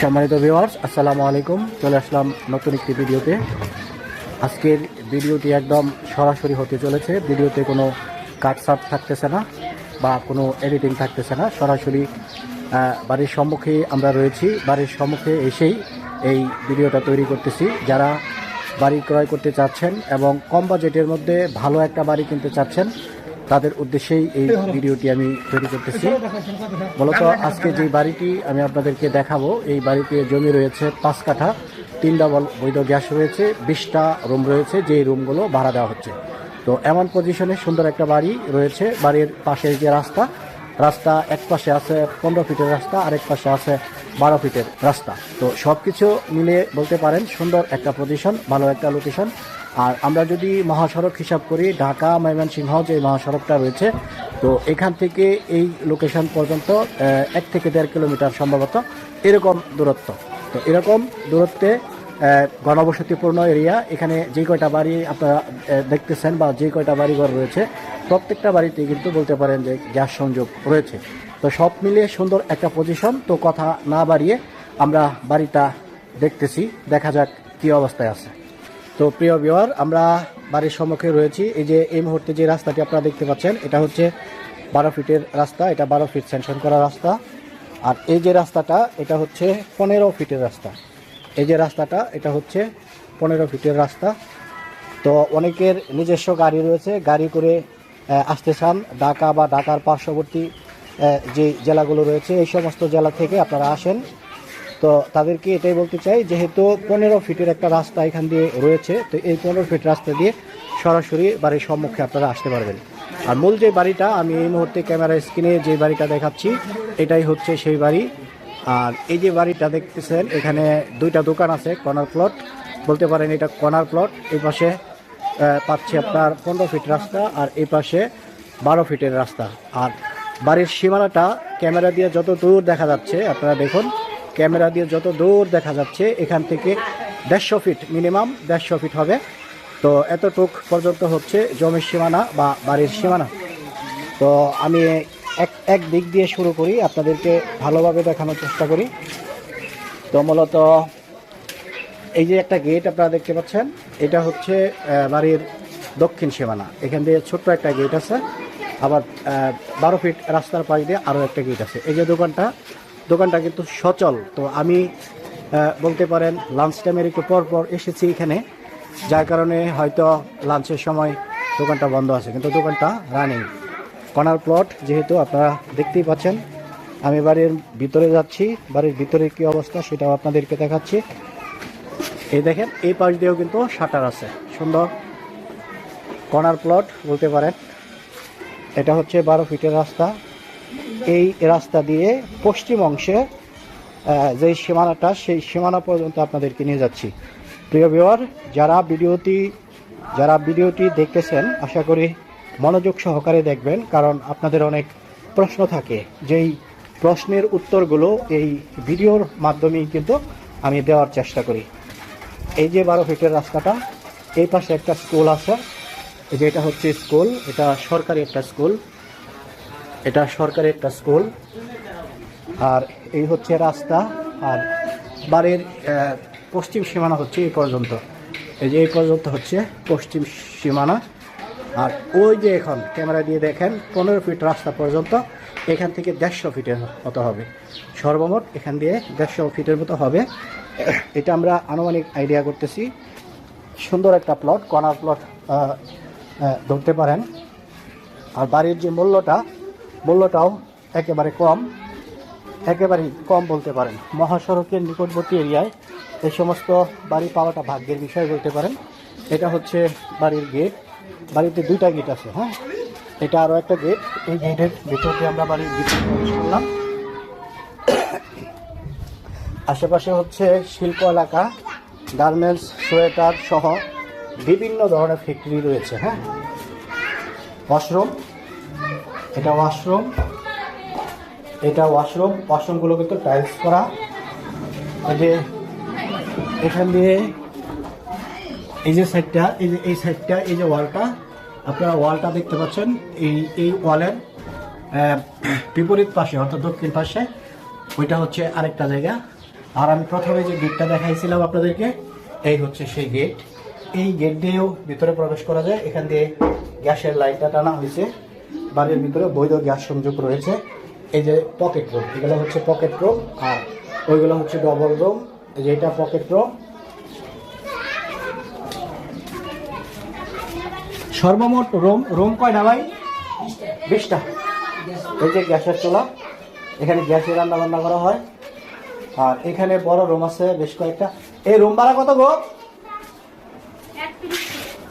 সম্মানিত ভিউয়ার্স, আসসালামু আলাইকুম। চলে আসলাম নতুন একটি ভিডিওতে। আজকের ভিডিওটি একদম সরাসরি হতে চলেছে। ভিডিওতে কোনো কাটসাট থাকতেছে না বা কোনো এডিটিং থাকতেছে না। সরাসরি বাড়ির সম্মুখে আমরা রয়েছি। বাড়ির সম্মুখে এসেই এই ভিডিওটা তৈরি করতেছি। যারা বাড়ি ক্রয় করতে চাচ্ছেন এবং কম বাজেটের মধ্যে ভালো একটা বাড়ি কিনতে চাচ্ছেন, তাদের উদ্দেশ্যেই এই ভিডিওটি আমি তৈরি করতেছি। মূলত আজকে যে বাড়িটি আমি আপনাদেরকে দেখাবো, এই বাড়িতে জমি রয়েছে 5 কাঠা, 3 ডাবল বৈধ গ্যাস রয়েছে, 20টা রুম রয়েছে, যেই রুমগুলো ভাড়া দেওয়া হচ্ছে। তো এমন পজিশনে সুন্দর একটা বাড়ি রয়েছে। বাড়ির পাশে যে রাস্তা এক পাশে আছে 15 ফিটের রাস্তা, আরেক পাশে আছে 12 ফিটের রাস্তা। তো সব কিছু মিলে বলতে পারেন সুন্দর একটা পজিশন, ভালো একটা লোকেশন। আর আমরা যদি মহাসড়ক হিসাব করি, ঢাকা ময়মনসিংহ যে মহাসড়কটা রয়েছে, তো এখান থেকে এই লোকেশন পর্যন্ত 1 থেকে 1.5 কিলোমিটার সম্ভবত এরকম দূরত্ব। তো এরকম দূরত্বে ঘনবসতিপূর্ণ এরিয়া। এখানে যে কয়টা বাড়ি আপনারা দেখতেছেন বা যে কয়টা বাড়িঘর রয়েছে, প্রত্যেকটা বাড়িতে কিন্তু বলতে পারেন যে গ্যাস সংযোগ রয়েছে। তো সব মিলিয়ে সুন্দর একটা পজিশন। তো কথা না বাড়িয়ে আমরা বাড়িটা দেখতেছি, দেখা যাক কি অবস্থায় আছে। তো প্রিয় ভিউয়ার, আমরা বাড়ির সম্মুখে রয়েছি। এই মুহূর্তে যে রাস্তাটি আপনারা দেখতে পাচ্ছেন, এটা হচ্ছে 12 ফিটের রাস্তা। এটা 12 ফিট স্যাংশন করা রাস্তা। আর এই যে রাস্তাটা, এটা হচ্ছে 15 ফিটের রাস্তা। এই যে রাস্তাটা, এটা হচ্ছে 15 ফিটের রাস্তা। তো অনেকের নিজস্ব গাড়ি রয়েছে, গাড়ি করে আসতে চান ঢাকা বা ঢাকার পার্শ্ববর্তী যে জেলাগুলো রয়েছে, এই সমস্ত জেলা থেকে আপনারা আসেন। তো তাদেরকে এটাই বলতে চাই, যেহেতু 15 ফিটের একটা রাস্তা এখান দিয়ে রয়েছে, তো এই 15 ফিট রাস্তা দিয়ে সরাসরি বাড়ির সম্মুখে আপনারা আসতে পারবেন। আর মূল যে বাড়িটা আমি এই মুহূর্তে ক্যামেরা স্ক্রিনে যে বাড়িটা দেখাচ্ছি, এটাই হচ্ছে সেই বাড়ি। আর এই যে বাড়িটা দেখতেছেন, এখানে 2টা দোকান আছে, কর্নার প্লট বলতে পারেন, এটা কর্নার প্লট। এই পাশে পাচ্ছে আপনার 15 ফিট রাস্তা, আর এই পাশে 12 ফিটের রাস্তা। আর বাড়ির সীমানাটা ক্যামেরা দিয়ে যত দূর দেখা যাচ্ছে, আপনারা দেখুন, ক্যামেরা দিয়ে যত দূর দেখা যাচ্ছে, এখান থেকে 150 ফিট, মিনিমাম 150 ফিট হবে। তো এতটুক পর্যন্ত হচ্ছে জমির সীমানা বা বাড়ির সীমানা। তো আমি এক দিক দিয়ে শুরু করি, আপনাদেরকে ভালোভাবে দেখানোর চেষ্টা করি। তো মূলত এই যে একটা গেট আপনারা দেখতে পাচ্ছেন, এটা হচ্ছে বাড়ির দক্ষিণ সীমানা। এখান দিয়ে ছোট্ট একটা গেট আছে, আবার 12 ফিট রাস্তার পাশ দিয়ে আরও একটা গেট আছে। এই যে দোকানটা কিন্তু সচল। তো আমি বলতে পারেন লাঞ্চ টাইমের একটু পর এসেছি এখানে, যার কারণে হয়তো লাঞ্চের সময় দোকানটা বন্ধ আছে, কিন্তু দোকানটা রানিং। কর্নার প্লট যেহেতু আপনারা দেখতেই পাচ্ছেন। আমি বাড়ির ভিতরে যাচ্ছি, বাড়ির ভিতরে কি অবস্থা সেটাও আপনাদেরকে দেখাচ্ছি। এই দেখেন, এই পাশ দিয়েও কিন্তু শাটার আছে, সুন্দর কর্নার প্লট বলতে পারেন। এটা হচ্ছে 12 ফিটের রাস্তা। এই রাস্তা দিয়ে পশ্চিম অংশে যে সীমানাটা, সেই সীমানা পর্যন্ত আপনাদেরকে নিয়ে যাচ্ছি। প্রিয় ভিউয়ার, যারা ভিডিওটি দেখতেছেন, আশা করি মনোযোগ সহকারে দেখবেন, কারণ আপনাদের অনেক প্রশ্ন থাকে, যেই প্রশ্নের উত্তরগুলো এই ভিডিওর মাধ্যমেই কিন্তু আমি দেওয়ার চেষ্টা করি। এই যে 12 ফিটের রাস্তাটা, এই পাশে একটা স্কুল আছে। এই যে এটা হচ্ছে স্কুল, এটা সরকারি একটা স্কুল। আর এই হচ্ছে রাস্তা। আর বাড়ির পশ্চিম সীমানা হচ্ছে এই পর্যন্ত। এই যে এই পর্যন্ত হচ্ছে পশ্চিম সীমানা। আর ওই যে এখন ক্যামেরা দিয়ে দেখেন 15 ফিট রাস্তা পর্যন্ত, এখান থেকে 150 ফিটের মতো হবে সর্বমোট। এখান দিয়ে 150 ফিটের মতো হবে। এটা আমরা আনুমানিক আইডিয়া করতেছি। সুন্দর একটা প্লট, কর্নার প্লট ধরতে পারেন। আর বাড়ির যে মূল্যটাও একেবারেই কম বলতে পারেন। মহাসড়কের নিকটবর্তী এরিয়ায় এই সমস্ত বাড়ি পাওয়াটা ভাগ্যের বিষয় বলতে পারেন। এটা হচ্ছে বাড়ির গেট। বাড়িতে 2টা গেট আছে। হ্যাঁ, এটা আরও একটা গেট। এই গেটের ভিতর দিয়ে আমরা বাড়ির ভিতরে প্রবেশ করলাম। আশেপাশে হচ্ছে শিল্প এলাকা, গার্মেন্টস, সোয়েটার সহ বিভিন্ন ধরনের ফ্যাক্টরি রয়েছে। হ্যাঁ, এটা ওয়াশরুমগুলো কিন্তু টাইলস করা। এই যে এখান দিয়ে এই সাইডটা, এই যে ওয়ালটা, আপনারা ওয়ালটা দেখতে পাচ্ছেন। এই ওয়ালের বিপরীত পাশে, অর্থাৎ দক্ষিণ পাশে, ওইটা হচ্ছে আরেকটা জায়গা। আর আমি প্রথমে যে গেটটা দেখাইছিলাম আপনাদেরকে, এই হচ্ছে সেই গেট। এই গেট দিয়েও ভিতরে প্রবেশ করা যায়। এখান দিয়ে গ্যাসের লাইনটা টানা হয়েছে। বাড়ির ভিতরে বৈধ গ্যাস সংযোগ রয়েছে। এই যে পকেট রুম, এগুলো হচ্ছে পকেট রুম, আর ওইগুলো হচ্ছে ডবল রুম। এই যে এটা পকেট রুম। সর্বমোট রুম কয়টা ভাই? 20টা। এই যে গ্যাসের চুলা, এখানে গ্যাসে রান্না বান্না করা হয়। আর এখানে বড় রুম আছে বেশ কয়েকটা। এই রুম ভাড়া কত গো?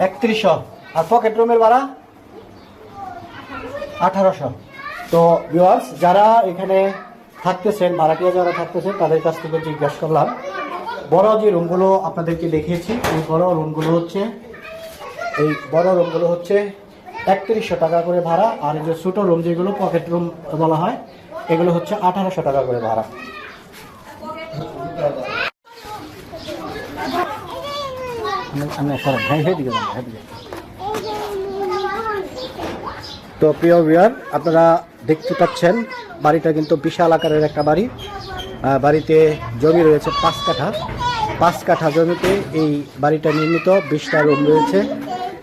3100। আর পকেট রুমের ভাড়া 1800। তো ভিউয়ার্স, যারা এখানে থাকতেছেন, ভাড়াটিয়া যারা থাকতেছেন, তাদের কাছ থেকে জিজ্ঞাসা করলাম। বড় যে রুমগুলো আপনাদেরকে দেখিয়েছি, এই বড় রুমগুলো হচ্ছে 3100 টাকা করে ভাড়া। আর এই যে ছোটো রুম যেগুলো পকেট রুম বলা হয়, এগুলো হচ্ছে 1800 টাকা করে ভাড়া। তো প্রিয় ভিউয়ার, আপনারা দেখতে পাচ্ছেন বাড়িটা কিন্তু বিশাল আকারের একটা বাড়ি। বাড়িতে জমি রয়েছে 5 কাঠা। 5 কাঠা জমিতে এই বাড়িটা নির্মিত। 20টা রুম রয়েছে।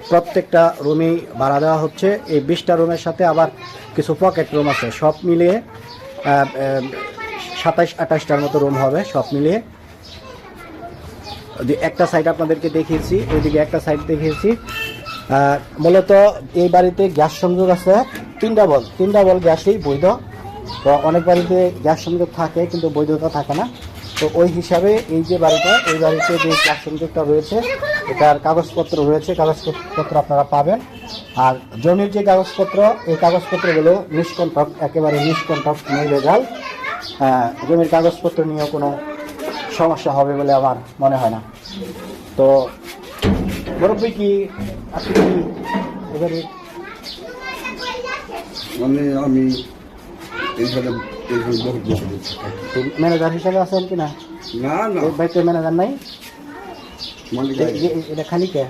প্রত্যেকটা রুমই ভাড়া দেওয়া হচ্ছে। এই 20টা রুমের সাথে আবার কিছু পকেট রুম আছে। সব মিলিয়ে 27-28টার মতো রুম হবে সব মিলিয়ে। একটা সাইড আপনাদেরকে দেখিয়েছি, ওইদিকে একটা সাইড দেখিয়েছি। মূলত এই বাড়িতে গ্যাস সংযোগ আছে 3 ডাবল গ্যাসই বৈধ। তো অনেক বাড়িতে গ্যাস সংযোগ থাকে কিন্তু বৈধতা থাকে না। তো ওই হিসাবে এই যে বাড়িটা, এই বাড়িতে যে গ্যাস সংযোগটা রয়েছে, এটার কাগজপত্র রয়েছে। কাগজপত্র আপনারা পাবেন। আর জমির যে কাগজপত্র, এই কাগজপত্রগুলো নিষ্কণ্টক, একেবারে নিষ্কণ্টক, নির্ভেজাল। জমির কাগজপত্র নিয়েও কোনো সমস্যা হবে বলে আমার মনে হয় না। তো মুরব্বী, কি আপনি কি এবারে? আমি ম্যানেজার হিসাবে আছেন কিনা? না না, বাড়িতে ম্যানেজার নাই। এটা খালি কে?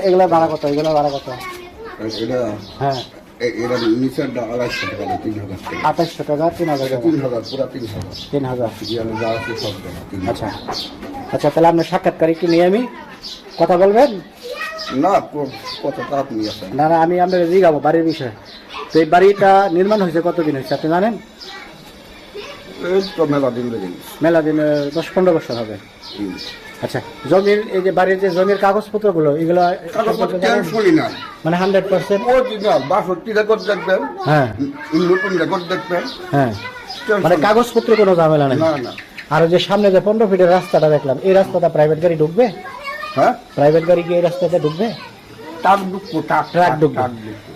এগুলা ভাড়া কত? হ্যাঁ, 2800 টাকা। 3000। আচ্ছা আচ্ছা, তাহলে আপনার সাক্ষাৎকার একটু নিয়ে আমি কথা বলবেন? না, কথা আপনি আছেন না না, আমি আপনার জিগাবো বাড়ির বিষয়ে। তো এই বাড়িটা নির্মাণ হয়েছে কতদিন হয়েছে আপনি জানেন? মেলা দিন 10-15 বছর হবে। আচ্ছা, জমির এই যে বাড়ির যে জমির কাগজপত্রগুলো, এগুলো মানে 100% অরিজিনাল 62 রেকর্ড দেখবেন। হ্যাঁ, নতুন রেকর্ড দেখবেন। হ্যাঁ, মানে কাগজপত্র কোনো ঝামেলা নেই। না না। আর যে সামনে যে 15 ফিটের রাস্তাটা দেখলাম, এই রাস্তাটা প্রাইভেট গাড়ি ঢুকবে? হ্যাঁ, প্রাইভেট গাড়ি কি এই রাস্তাতে ঢুকবে? ট্রাক ঢুকবে।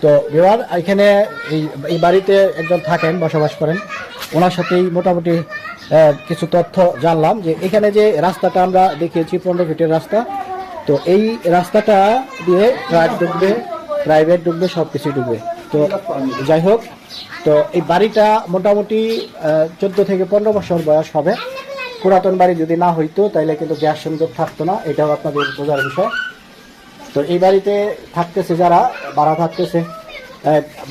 তো বিহার, এখানে এই বাড়িতে একজন থাকেন, বসবাস করেন। ওনার সাথেই মোটামুটি কিছু তথ্য জানলাম যে এখানে যে রাস্তাটা আমরা দেখিয়েছি 15 ফিটের রাস্তা, তো এই রাস্তাটা দিয়ে ট্রাক ঢুকবে, প্রাইভেট ঢুকবে, সব কিছু ঢুকবে। তো যাই হোক, তো এই বাড়িটা মোটামুটি 14 থেকে 15 বছর বয়স হবে। পুরাতন বাড়ি যদি না হইতো তাইলে কিন্তু গ্যাস সংযোগ থাকতো না, এটাও আপনাদের বোঝার বিষয়। তো এই বাড়িতে থাকতেছে যারা, ভাড়া থাকতেছে,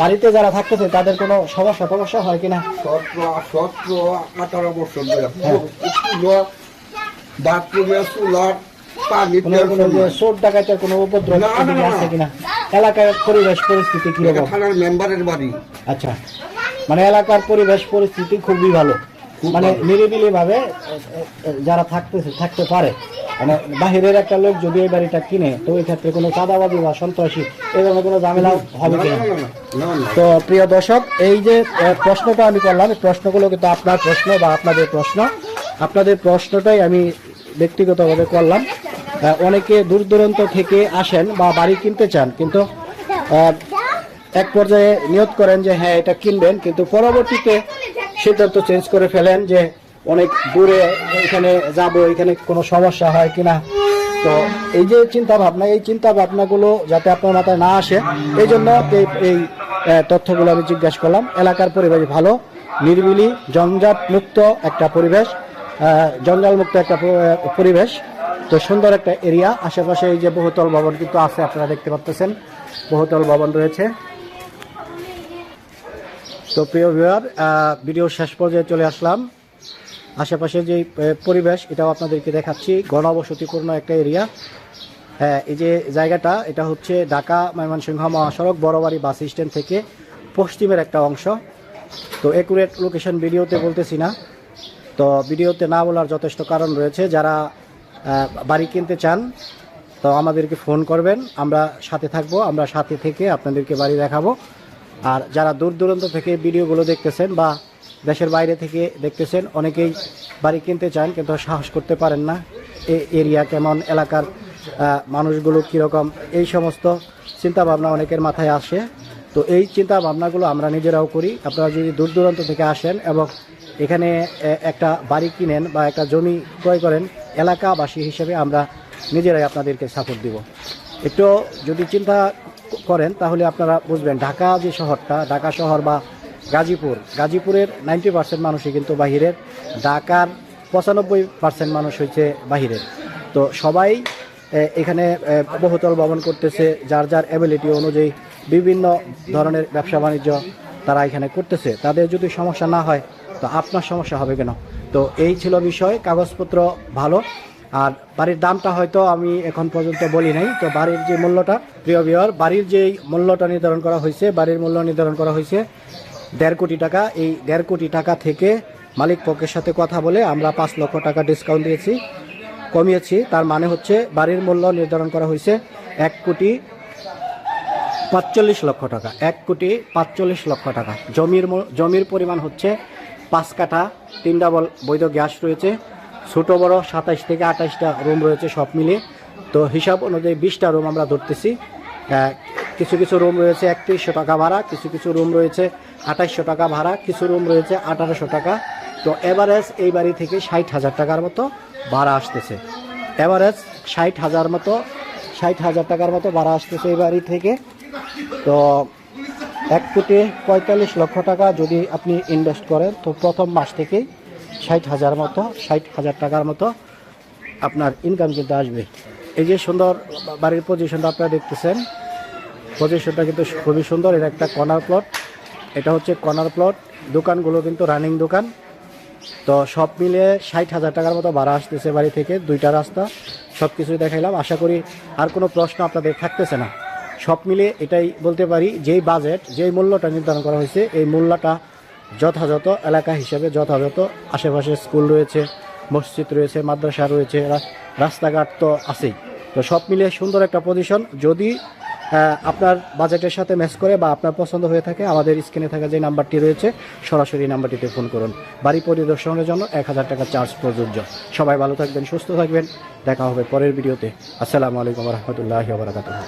বাড়িতে যারা থাকতেছে তাদের কোনো সমস্যা হয় কিনা? 17-18 বছর চোর ডাকাতের কোনো উপদ্রব আছে কিনা? এলাকার পরিবেশ পরিস্থিতি কি রকম? মেম্বারের বাড়ি। আচ্ছা, মানে এলাকার পরিবেশ পরিস্থিতি খুবই ভালো, মানে নিরিবিলি ভাবে যারা থাকতে পারে। মানে বাহিরের একটা লোক যদি এই বাড়িটা কিনে, তো ওই ক্ষেত্রে কোনো চাঁদাবাজি বা সন্ত্রাসী এই ধরনের কোনো ঝামেলা হবে কিনা? তো প্রিয় দর্শক, এই যে প্রশ্নটা আমি করলাম, এই প্রশ্নগুলো কিন্তু আপনার প্রশ্ন বা আপনাদের প্রশ্ন। আপনাদের প্রশ্নটাই আমি ব্যক্তিগতভাবে করলাম। অনেকে দূর দূরান্ত থেকে আসেন বা বাড়ি কিনতে চান, কিন্তু এক পর্যায়ে নিয়ত করেন যে হ্যাঁ এটা কিনবেন, কিন্তু পরবর্তীতে সিদ্ধান্ত চেঞ্জ করে ফেলেন যে অনেক দূরে এখানে যাব, এখানে কোনো সমস্যা হয় কিনা। তো এই যে চিন্তা ভাবনাগুলো যাতে আপনার মাথায় না আসে, এই জন্য এই তথ্যগুলো আমি জিজ্ঞাসা করলাম। এলাকার পরিবেশ ভালো, নিরিবিলি, জঞ্জাট মুক্ত একটা পরিবেশ, জঞ্জাল মুক্ত একটা পরিবেশ। তো সুন্দর একটা এরিয়া। আশেপাশে এই যে বহুতল ভবন কিন্তু আছে, আপনারা দেখতে পাচ্ছেন বহুতল ভবন রয়েছে। তো প্রিয় ভিউয়ার, ভিডিও শেষ পর্যায়ে চলে আসলাম। আশেপাশে যে পরিবেশ এটাও আপনাদেরকে দেখাচ্ছি। ঘনবসতিপূর্ণ একটা এরিয়া। এই যে জায়গাটা, এটা হচ্ছে ঢাকা ময়মনসিংহ মহাসড়ক বড়বাড়ি বাস স্ট্যান্ড থেকে পশ্চিমের একটা অংশ। তো একুরেট লোকেশন ভিডিওতে বলতেছি না, তো ভিডিওতে না বলার যথেষ্ট কারণ রয়েছে। যারা বাড়ি কিনতে চান তো আমাদেরকে ফোন করবেন, আমরা সাথে থাকবো, আমরা সাথে থেকে আপনাদেরকে বাড়ি দেখাবো। আর যারা দূর দূরান্ত থেকে ভিডিওগুলো দেখতেছেন বা দেশের বাইরে থেকে দেখতেছেন, অনেকেই বাড়ি কিনতে চান কিন্তু সাহস করতে পারেন না। এই এরিয়া কেমন, এলাকার মানুষগুলো কীরকম, এই সমস্ত চিন্তাভাবনা অনেকের মাথায় আসে। তো এই চিন্তা ভাবনাগুলো আমরা নিজেরাও করি। আপনারা যদি দূর দূরান্ত থেকে আসেন এবং এখানে একটা বাড়ি কিনেন বা একটা জমি ক্রয় করেন, এলাকাবাসী হিসেবে আমরা নিজেরাই আপনাদেরকে সাপোর্ট দিব। একটু যদি চিন্তা করেন তাহলে আপনারা বুঝবেন, ঢাকা যে শহরটা, ঢাকা শহর বা গাজীপুরের 90% মানুষই কিন্তু বাহিরের, ঢাকার 95% মানুষ হচ্ছে বাহিরের। তো সবাই এখানে বহুতল ভবন করতেছে, যার যার অ্যাবিলিটি অনুযায়ী বিভিন্ন ধরনের ব্যবসা বাণিজ্য তারা এখানে করতেছে। তাদের যদি সমস্যা না হয় তো আপনার সমস্যা হবে কেন? তো এই ছিল বিষয়। কাগজপত্র ভালো। আর বাড়ির দামটা হয়তো আমি এখন পর্যন্ত বলি নাই। তো বাড়ির যে মূল্যটা, প্রিয় ভিউয়ার, বাড়ির যেই মূল্যটা নির্ধারণ করা হয়েছে, বাড়ির মূল্য নির্ধারণ করা হয়েছে 1.5 কোটি টাকা। এই 1.5 কোটি টাকা থেকে মালিক পক্ষের সাথে কথা বলে আমরা 5 লক্ষ টাকা ডিসকাউন্ট কমিয়েছি। তার মানে হচ্ছে বাড়ির মূল্য নির্ধারণ করা হয়েছে 1,45,00,000 টাকা। 1,45,00,000 টাকা। জমির পরিমাণ হচ্ছে 5 কাঠা, 3 ডাবল বৈধ গ্যাস রয়েছে, ছোট বড় 27 থেকে 28টা রুম রয়েছে সব মিলে। তো হিসাব অনুযায়ী 20টা রুম আমরা ধরতেছি। কিছু কিছু রুম রয়েছে 3100 টাকা ভাড়া, কিছু কিছু রুম রয়েছে 2800 টাকা ভাড়া, কিছু রুম রয়েছে 1800 টাকা। তো এভারেজ এই বাড়ি থেকে 60,000 টাকার মতো ভাড়া আসতেছে। এভারেজ 60,000 টাকার মতো ভাড়া আসতেছে এই বাড়ি থেকে। তো 1,45,00,000 টাকা যদি আপনি ইনভেস্ট করেন তো প্রথম মাস থেকেই 60,000 টাকার মতো আপনার ইনকাম কিন্তু আসবে। এই যে সুন্দর বাড়ির পজিশনটা আপনারা দেখতেছেন, পজিশনটা কিন্তু খুবই সুন্দর। এটা একটা কর্নার প্লট, এটা হচ্ছে কর্নার প্লট। দোকানগুলো কিন্তু রানিং দোকান। তো সব মিলে 60,000 টাকার মতো ভাড়া আসতেছে বাড়ি থেকে। 2টা রাস্তা, সব কিছুই দেখাইলাম। আশা করি আর কোনো প্রশ্ন আপনাদের থাকতেছে না। সব মিলে এটাই বলতে পারি, যেই বাজেট, যেই মূল্যটা নির্ধারণ করা হয়েছে, এই মূল্যটা যথাযথ এলাকা হিসেবে যথাযথ। আশেপাশে স্কুল রয়েছে, মসজিদ রয়েছে, মাদ্রাসা রয়েছে, রাস্তাঘাট তো আছেই। তো সব মিলিয়ে সুন্দর একটা পজিশন। যদি আপনার বাজেটের সাথে ম্যাচ করে বা আপনার পছন্দ হয়ে থাকে, আমাদের স্ক্রিনে থাকা যে নাম্বারটি রয়েছে সরাসরি নাম্বারটিতে ফোন করুন। বাড়ি পরিদর্শনের জন্য 1000 টাকা চার্জ প্রযোজ্য। সবাই ভালো থাকবেন, সুস্থ থাকবেন। দেখা হবে পরের ভিডিওতে। আসসালামু আলাইকুম রহমতুল্লাহি ওয়া বারাকাতুহু।